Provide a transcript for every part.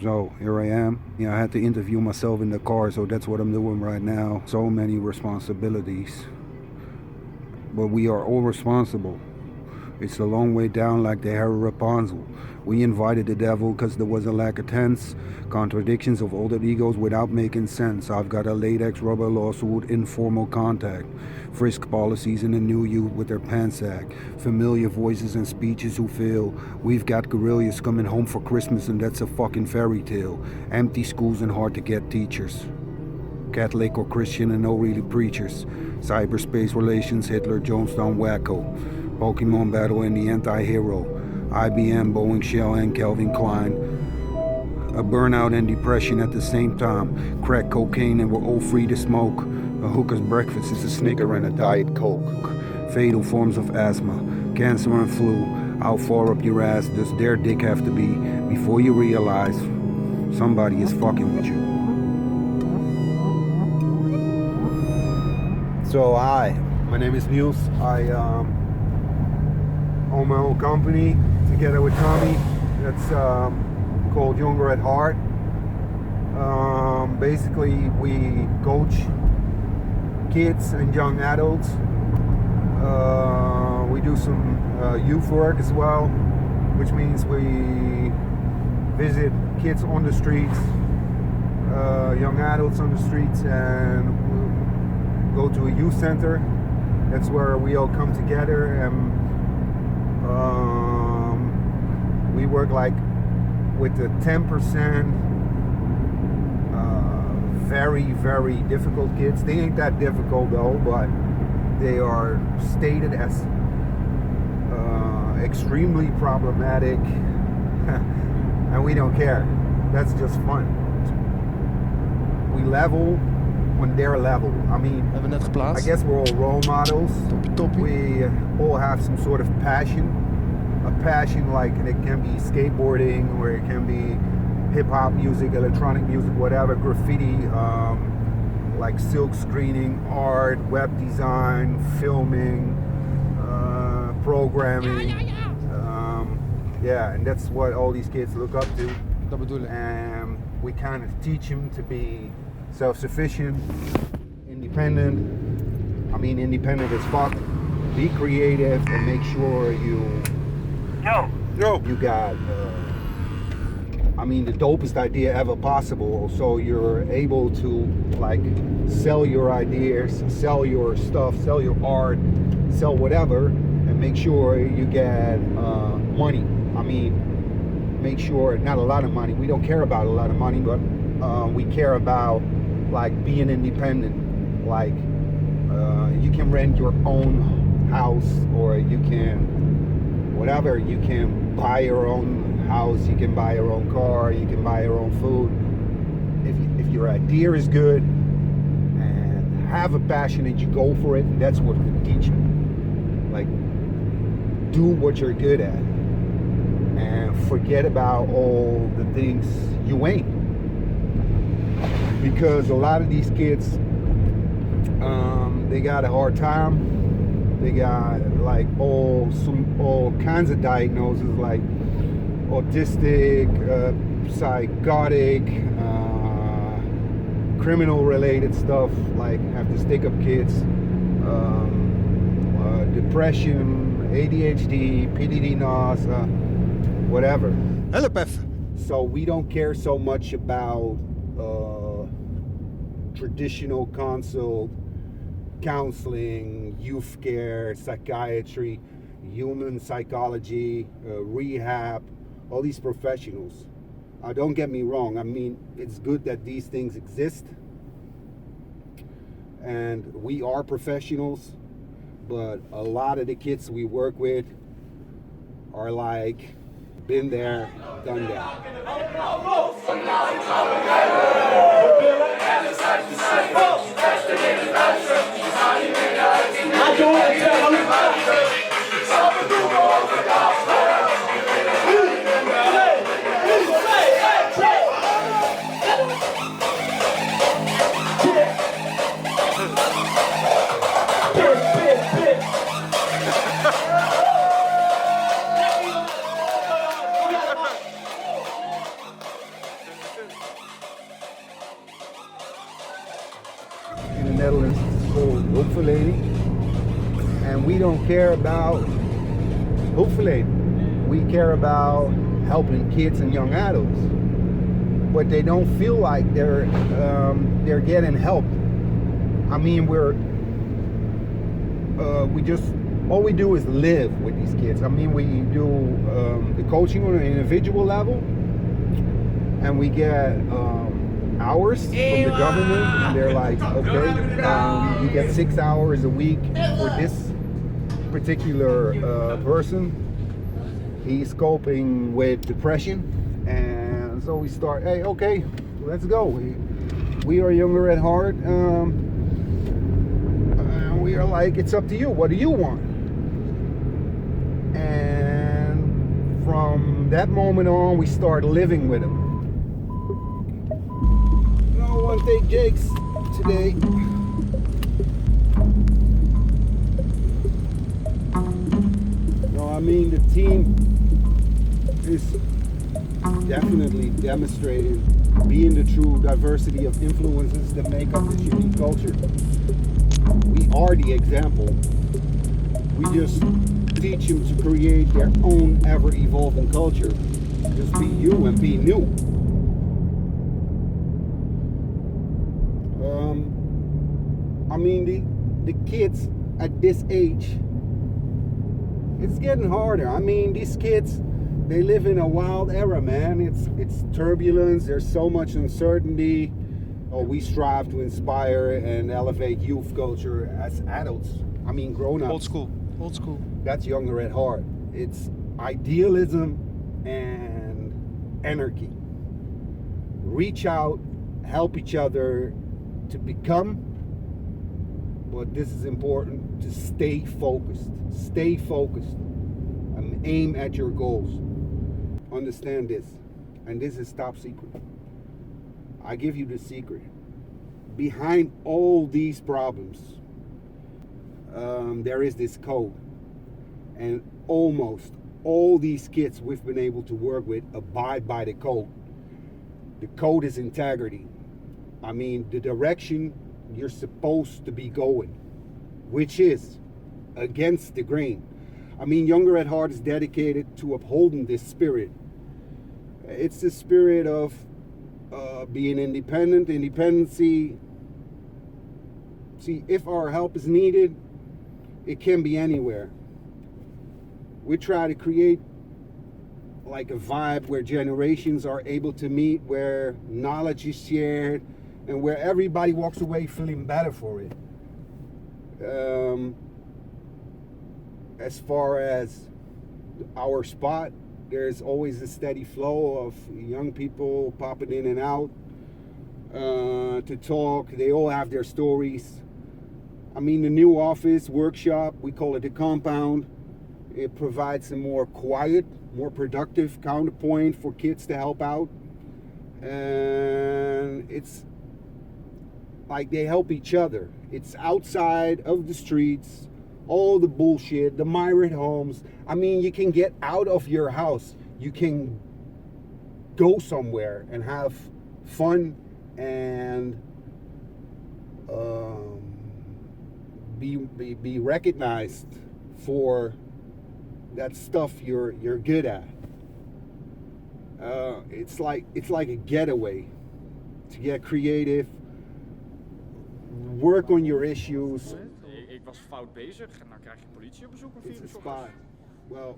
So here I am. I had to interview myself in the car, so that's what I'm doing right now. So many responsibilities. But we are all responsible. It's a long way down like the hair of Rapunzel. We invited the devil because there was a lack of tense. Contradictions of older egos without making sense. I've got a latex rubber lawsuit, informal contact. Frisk policies in the new youth with their pants sack. Familiar voices and speeches who fail. We've got guerrillas coming home for Christmas and that's a fucking fairy tale. Empty schools and hard to get teachers. Catholic or Christian and no really preachers. Cyberspace relations, Hitler, Jonestown, wacko. Pokemon battle and the anti-hero. IBM, Boeing, Shell, and Calvin Klein. A burnout and depression at the same time. Crack cocaine and we're all free to smoke. A hooker's breakfast is a Snicker and a Diet Coke. Fatal forms of asthma, cancer and flu. How far up your ass does their dick have to be before you realize somebody is fucking with you? So hi, my name is Niels. I own my own company together with Tommy. That's called Younger at Heart. Basically, we coach kids and young adults. We do some youth work as well, which means we visit kids on the streets, young adults on the streets, and go to a youth center. That's where we all come together and we work like with the 10% very, very difficult kids. They ain't that difficult though, but they are stated as extremely problematic and we don't care. That's just fun. We level on their level. I mean, Hebben we net geplaatst. I guess we're all role models. Toppie. We all have some sort of passion. A passion like it can be skateboarding, or it can be hip-hop music, electronic music, whatever, graffiti, like silk screening, art, web design, filming, programming. Yeah, and that's what all these kids look up to. Dat bedoel ik. And we kind of teach them to be self-sufficient, independent. I mean, independent as fuck. Be creative and make sure you got, I mean, the dopest idea ever possible. So you're able to like sell your ideas, sell your stuff, sell your art, sell whatever, and make sure you get money. I mean, make sure, not a lot of money. We don't care about a lot of money, but we care about like being independent. Like you can rent your own house, or you can whatever. You can buy your own house, you can buy your own car, you can buy your own food. If your idea is good and have a passion and you go for it, that's what we teach you. Like, do what you're good at and forget about all the things you ain't. Because a lot of these kids, they got a hard time. They got like all kinds of diagnoses, like autistic, psychotic, criminal-related stuff, like have to stick up kids, depression, ADHD, PDD, NOS, whatever. Help even. So we don't care so much about traditional consult, counseling, youth care, psychiatry, human psychology, rehab, all these professionals. Don't get me wrong, I mean, it's good that these things exist and we are professionals, but a lot of the kids we work with are like, been there, done that. Netherlands it's called hulpverlening. And we don't care about hulpverlening. We care about helping kids and young adults. But they don't feel like they're getting help. I mean, all we do is live with these kids. I mean, we do the coaching on an individual level, and we get hours from the government. And they're like, okay, you get 6 hours a week for this particular person. He's coping with depression, and so we start, hey, okay, let's go. We are younger at heart. We are like, it's up to you. What do you want? And from that moment on, we start living with him. No one take Jake's today. No, I mean, the team is definitely demonstrating being the true diversity of influences that make up this unique culture. We are the example. We just teach them to create their own ever-evolving culture. Just be you and be new. I mean, the kids at this age, it's getting harder. I mean, these kids, they live in a wild era, man. It's turbulence. There's so much uncertainty. We strive to inspire and elevate youth culture as adults. I mean, grown-ups. Old school. That's younger at heart. It's idealism and anarchy. Reach out, help each other to become, but this is important, to stay focused. Stay focused and aim at your goals. Understand this, and this is top secret. I give you the secret. Behind all these problems, there is this code. And almost all these kids we've been able to work with abide by the code. The code is integrity. I mean, the direction you're supposed to be going, which is against the grain. I mean, Younger at Heart is dedicated to upholding this spirit. It's the spirit of being independent, independency. See, if our help is needed, it can be anywhere. We try to create like a vibe where generations are able to meet, where knowledge is shared, and where everybody walks away feeling better for it. As far as our spot, there's always a steady flow of young people popping in and out to talk. They all have their stories. I mean, the new office workshop, we call it the compound. It provides a more quiet, more productive counterpoint for kids to help out. And it's like they help each other. It's outside of the streets, all the bullshit, the myriad homes. I mean, you can get out of your house. You can go somewhere and have fun and be recognized for that stuff you're good at. It's like a getaway to get creative, work on your issues. Ik was fout bezig en dan krijg je politie op bezoek om 4 uur 's ochtends. Well,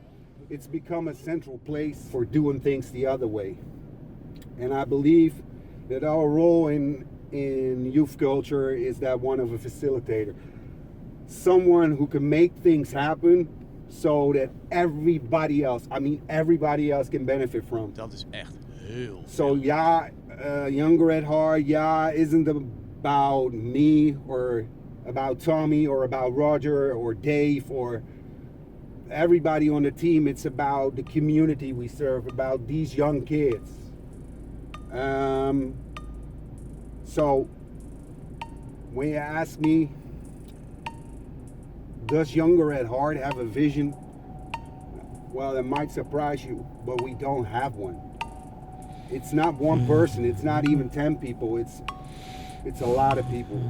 it's become a central place for doing things the other way. And I believe that our role in youth culture is that one of a facilitator. Someone who can make things happen so that everybody else can benefit from. Dat is echt heel So yeah, Younger at Heart, isn't about me or about Tommy or about Roger or Dave or everybody on the team. It's about the community we serve, about these young kids. So when you ask me, does Younger at Heart have a vision? Well, it might surprise you, but we don't have one. It's not one person. It's not even 10 people. It's a lot of people.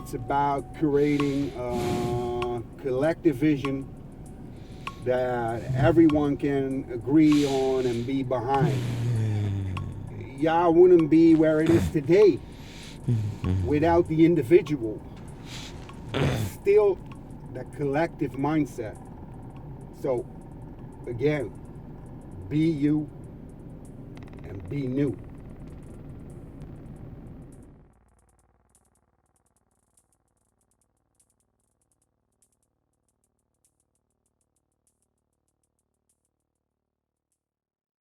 It's about creating a collective vision that everyone can agree on and be behind. Y'all wouldn't be where it is today without the individual. Still the collective mindset. So, again, be you and be new.